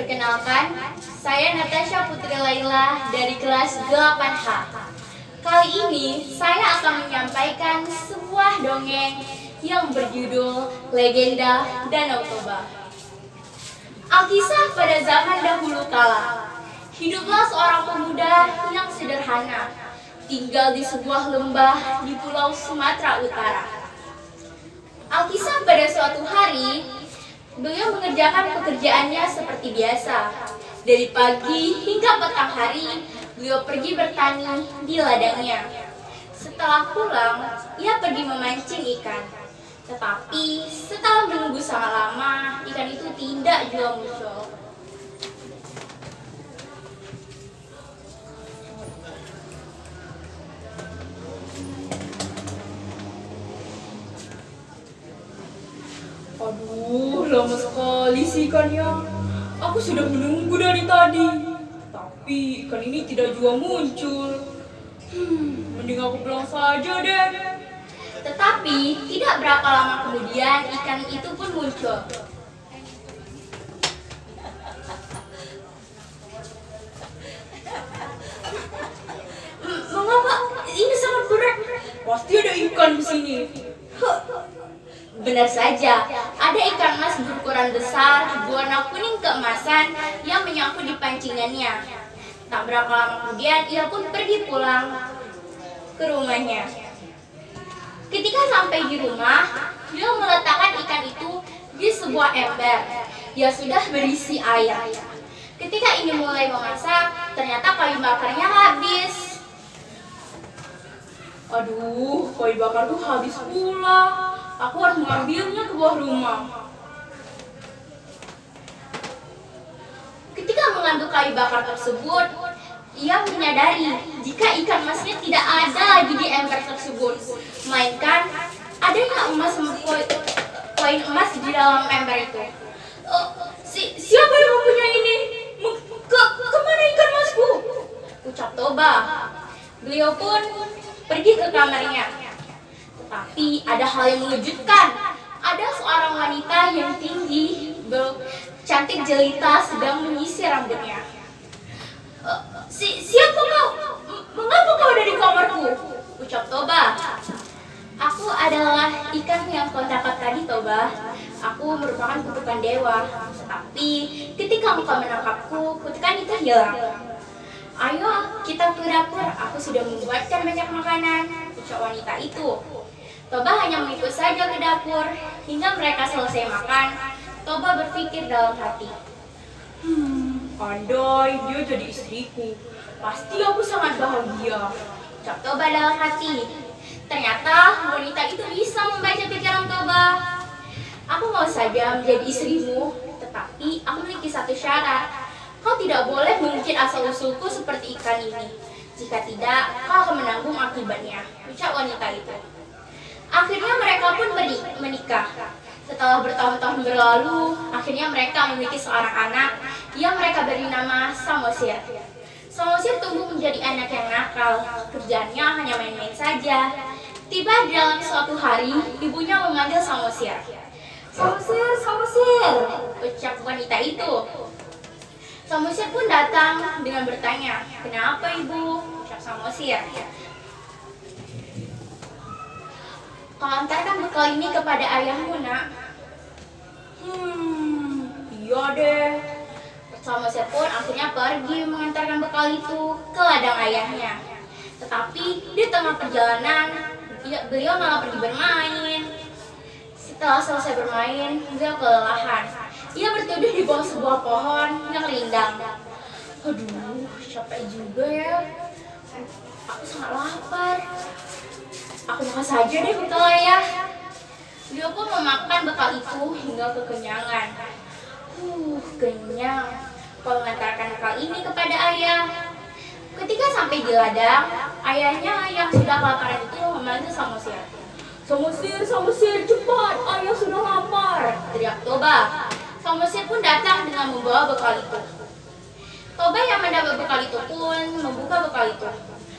Perkenalkan, saya Natasha Putri Laila dari kelas 8H. Kali ini saya akan menyampaikan sebuah dongeng yang berjudul Legenda Danau Toba. Alkisah pada zaman dahulu kala, hiduplah seorang pemuda yang sederhana, tinggal di sebuah lembah di pulau Sumatera Utara. Alkisah pada suatu hari, beliau mengerjakan pekerjaannya seperti biasa. Dari pagi hingga petang hari, beliau pergi bertani di ladangnya. Setelah pulang, ia pergi memancing ikan. Tetapi setelah menunggu sangat lama, ikan itu tidak juga muncul. Aduh, lama sekali sih ikannya. Aku sudah menunggu dari tadi. Tapi ikan ini tidak juga muncul. Mending aku pulang saja deh. Tetapi tidak berapa lama kemudian ikan itu pun muncul. Mengapa ini sangat berat? Pasti ada ikan di sini. Benar saja, ada ikan mas berukuran besar, berwarna kuning keemasan yang menyangkut di pancingannya. Tak berapa lama kemudian, ia pun pergi pulang ke rumahnya. Ketika sampai di rumah, dia meletakkan ikan itu di sebuah ember yang sudah berisi air. Ketika ini mulai memasak, ternyata kayu bakarnya habis. Aduh, kayu bakar tuh habis pula. Aku harus mengambilnya ke bawah rumah. Ketika mengambil kayu bakar tersebut, ia menyadari jika ikan emasnya tidak ada lagi di ember tersebut, melainkan adanya koin emas di dalam ember itu. Siapa yang mempunyai ini? Kemana ikan emasku? Ucap Toba. Beliau pun pergi ke kamarnya. Tetapi ada hal yang mengejutkan. Ada seorang wanita yang tinggi, cantik jelita sedang menyisir rambutnya. Siapa kau? Mengapa kau ada di kamarku? Ucap Toba. Aku adalah ikan yang kau tangkap tadi, Toba. Aku merupakan kutukan dewa. Tetapi ketika engkau menangkapku, kutukan itu hilang. Ayo kita ke dapur, aku sudah membuatkan banyak makanan, ucap wanita itu. Toba hanya mengikut saja ke dapur. Hingga mereka selesai makan, Toba berpikir dalam hati. Andai dia jadi istriku, pasti aku sangat bahagia. Ucap Toba dalam hati. Ternyata wanita itu bisa membaca pikiran Toba. Aku mau saja menjadi istrimu, tetapi aku memiliki satu syarat. Kau tidak boleh mengukir asal-usulku seperti ikan ini. Jika tidak, kau akan menanggung akibatnya, ucap wanita itu. Akhirnya mereka pun menikah. Setelah bertahun-tahun berlalu, akhirnya mereka memiliki seorang anak yang mereka beri nama Samosir. Samosir tumbuh menjadi anak yang nakal. Kerjaannya hanya main-main saja. Tiba di dalam suatu hari, ibunya memanggil Samosir. Samosir, Samosir, ucap wanita itu. Samosir pun datang dengan bertanya, kenapa ibu? Ucap Samosir. Kau antarkan bekal ini kepada ayahmu, nak. Iya deh. Samosir pun akhirnya pergi mengantarkan bekal itu ke ladang ayahnya. Tetapi di tengah perjalanan, beliau malah pergi bermain. Setelah selesai bermain, beliau kelelahan. Ia berteduh di bawah sebuah pohon yang rindang. Aduh, capek juga ya. Aku sangat lapar. Aku makan saja deh bekal ayah. Beliau pun memakan bekal itu hingga kekenyangan. Kenyang. Kau mengantarkan bekal ini kepada ayah. Ketika sampai di ladang, ayahnya yang sudah kelaparan itu memanggil Samosir. Samosir, Samosir, cepat, ayah sudah lapar, teriak Toba. Samosir pun datang dengan membawa bekal itu. Toba yang mendapat bekal itu pun membuka bekal itu.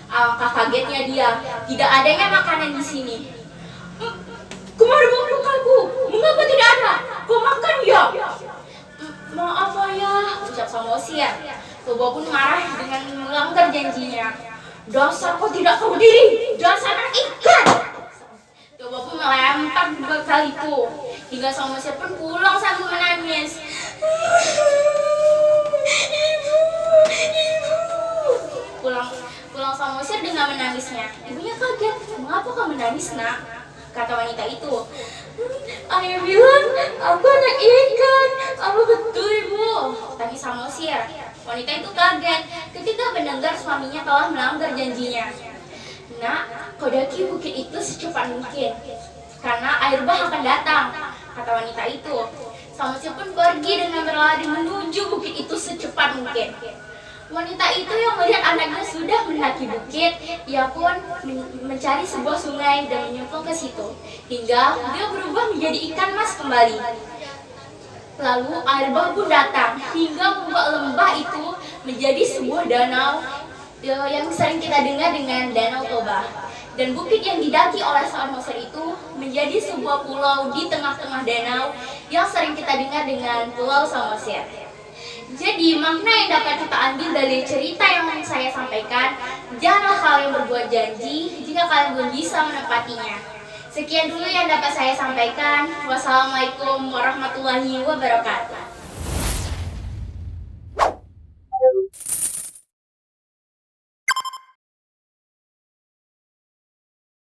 Alangkah kagetnya dia, tidak adanya makanan di sini. Kemana bawa bekalku? Mengapa tidak ada? Kau makan ya? Maaf ayah, ucap Samosir. Toba pun marah dengan melanggar janjinya. Dasar kau tidak tahu diri, dasar anak ikan. Toba pun melempar bekal itu. Hingga Samosir pun pulang sambil menangis. Ibu, ibu. Pulang Samosir dengan menangisnya. Ibunya kaget. Mengapa kau menangis, nak? Kata wanita itu. Ayah bilang aku anak ikan. Apa betul, ibu? Tanya Samosir. Wanita itu kaget ketika mendengar suaminya telah melanggar janjinya. Nak, kau daki bukit itu secepat mungkin, karena air bah akan datang, kata wanita itu. Samosir pun pergi dengan berlari menuju bukit itu secepat mungkin. Wanita itu yang melihat anaknya sudah mendaki bukit, ia pun mencari sebuah sungai dan menyemplung ke situ, hingga dia berubah menjadi ikan mas kembali. Lalu air bah pun datang, hingga membuat lembah itu menjadi sebuah danau yang sering kita dengar dengan Danau Toba. Dan bukit yang didaki oleh Samosir itu menjadi sebuah pulau di tengah-tengah danau yang sering kita dengar dengan Pulau Samosir. Jadi makna yang dapat kita ambil dari cerita yang saya sampaikan, janganlah kalian berbuat janji jika kalian belum bisa menepatinya. Sekian dulu yang dapat saya sampaikan. Wassalamualaikum warahmatullahi wabarakatuh.